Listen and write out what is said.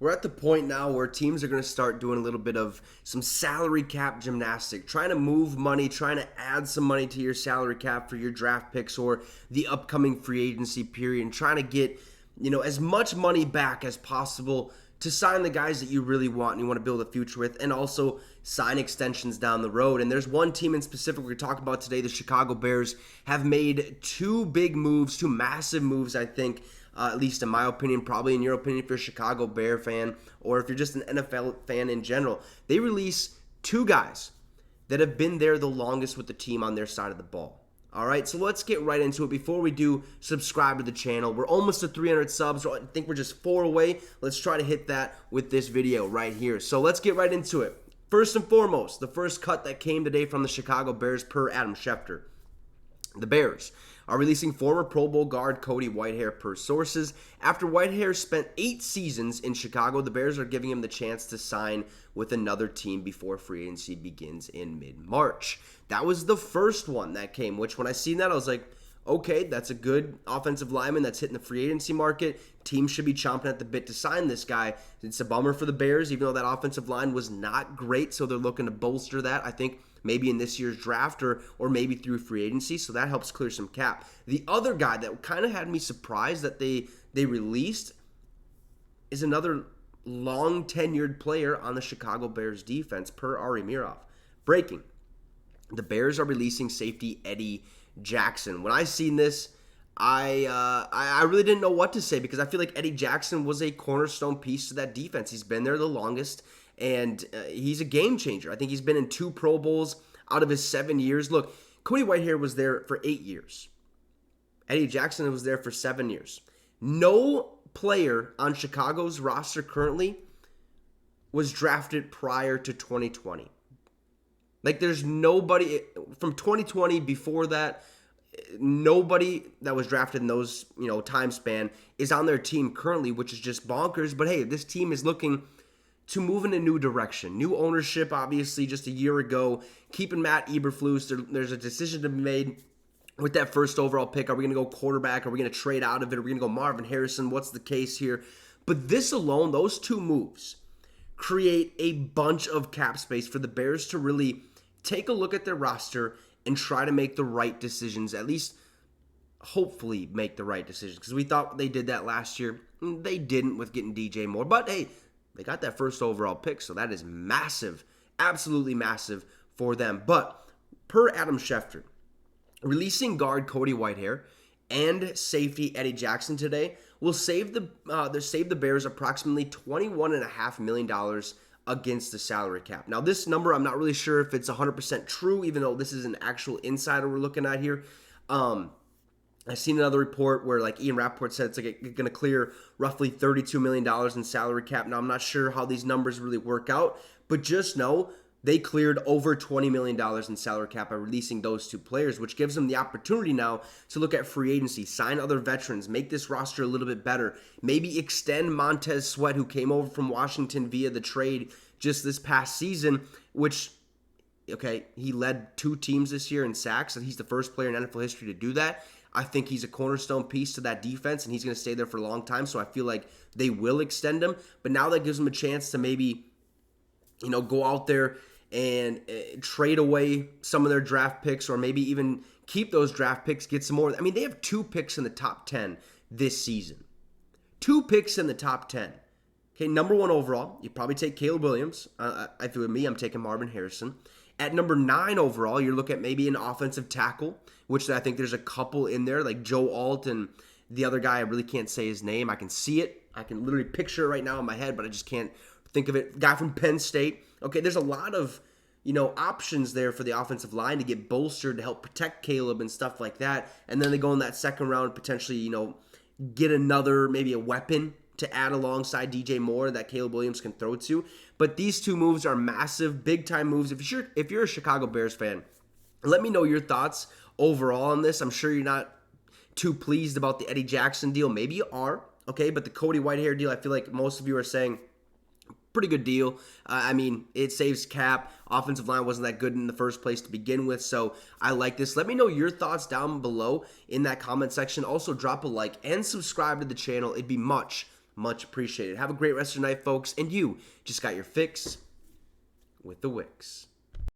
we're at the point now where teams are going to start doing a little bit of some salary cap gymnastic, trying to move money, trying to add some money to your salary cap for your draft picks or the upcoming free agency period, and trying to get, as much money back as possible to sign the guys that you really want and you want to build a future with, and also sign extensions down the road. And there's one team in specific we're talking about today. The Chicago Bears have made two big moves, two massive moves, I think, at least in my opinion, probably in your opinion if you're a Chicago Bear fan or if you're just an NFL fan in general. They release two guys that have been there the longest with the team on their side of the ball. All right, so let's get right into it. Before we do, subscribe to the channel. We're almost to 300 subs. I think we're just 4 away. Let's try to hit that with this video right here. So let's get right into it. First and foremost, the first cut that came today from the Chicago Bears per Adam Schefter. The Bears are releasing former Pro Bowl guard Cody Whitehair per sources. After Whitehair spent 8 seasons in Chicago, the Bears are giving him the chance to sign with another team before free agency begins in mid-March. That was the first one that came, which when I seen that, I was like, okay, that's a good offensive lineman that's hitting the free agency market. Teams should be chomping at the bit to sign this guy. It's a bummer for the Bears, even though that offensive line was not great, so they're looking to bolster that, I think, maybe in this year's draft or maybe through free agency, so that helps clear some cap. The other guy that kind of had me surprised that they released is another long-tenured player on the Chicago Bears defense, per Ari Mirov. Breaking. The Bears are releasing safety Eddie Jackson. When I seen this, I really didn't know what to say because I feel like Eddie Jackson was a cornerstone piece to that defense. He's been there the longest, and he's a game changer. I think he's been in 2 Pro Bowls out of his 7 years. Look, Cody Whitehair was there for 8 years. Eddie Jackson was there for 7 years. No player on Chicago's roster currently was drafted prior to 2020. Like, there's nobody from 2020 before that, nobody that was drafted in those, time span is on their team currently, which is just bonkers. But hey, this team is looking to move in a new direction. New ownership, obviously, just a year ago. Keeping Matt Eberflus, there's a decision to be made with that first overall pick. Are we going to go quarterback? Are we going to trade out of it? Are we going to go Marvin Harrison? What's the case here? But this alone, those 2 moves, create a bunch of cap space for the Bears to really take a look at their roster and try to make the right decisions, at least hopefully make the right decisions, because we thought they did that last year. They didn't with getting DJ Moore, but hey, they got that first overall pick, so that is massive, absolutely massive for them. But per Adam Schefter, releasing guard Cody Whitehair and safety Eddie Jackson today will save the Bears approximately $21.5 million against the salary cap. Now, this number, I'm not really sure if it's 100% true, even though this is an actual insider we're looking at here. I've seen another report where, like, Ian Rappaport said it's going to clear roughly $32 million in salary cap. Now, I'm not sure how these numbers really work out, but just know they cleared over $20 million in salary cap by releasing those 2 players, which gives them the opportunity now to look at free agency, sign other veterans, make this roster a little bit better, maybe extend Montez Sweat, who came over from Washington via the trade just this past season, which, okay, he led 2 teams this year in sacks, and he's the first player in NFL history to do that. I think he's a cornerstone piece to that defense, and he's going to stay there for a long time, so I feel like they will extend him. But now that gives them a chance to maybe, go out there and trade away some of their draft picks, or maybe even keep those draft picks, get some more. I mean, they have 2 picks in the top 10 this season. 2 picks in the top 10. Okay, number 1 overall, you probably take Caleb Williams. If it were me, I'm taking Marvin Harrison. At number 9 overall, you're looking at maybe an offensive tackle, which I think there's a couple in there, like Joe Alt and the other guy, I really can't say his name. I can see it. I can literally picture it right now in my head, but I just can't think of it. Guy from Penn State. Okay, there's a lot of, options there for the offensive line to get bolstered to help protect Caleb and stuff like that. And then they go in that second round, potentially, get another, maybe a weapon to add alongside DJ Moore that Caleb Williams can throw to. But these 2 moves are massive, big-time moves. If you're a Chicago Bears fan, let me know your thoughts overall on this. I'm sure you're not too pleased about the Eddie Jackson deal. Maybe you are, okay? But the Cody Whitehair deal, I feel like most of you are saying, pretty good deal. I mean, it saves cap. Offensive line wasn't that good in the first place to begin with, so I like this. Let me know your thoughts down below in that comment section. Also, drop a like and subscribe to the channel. It'd be much Much appreciated. Have a great rest of your night, folks. And you just got your fix with the Wicks.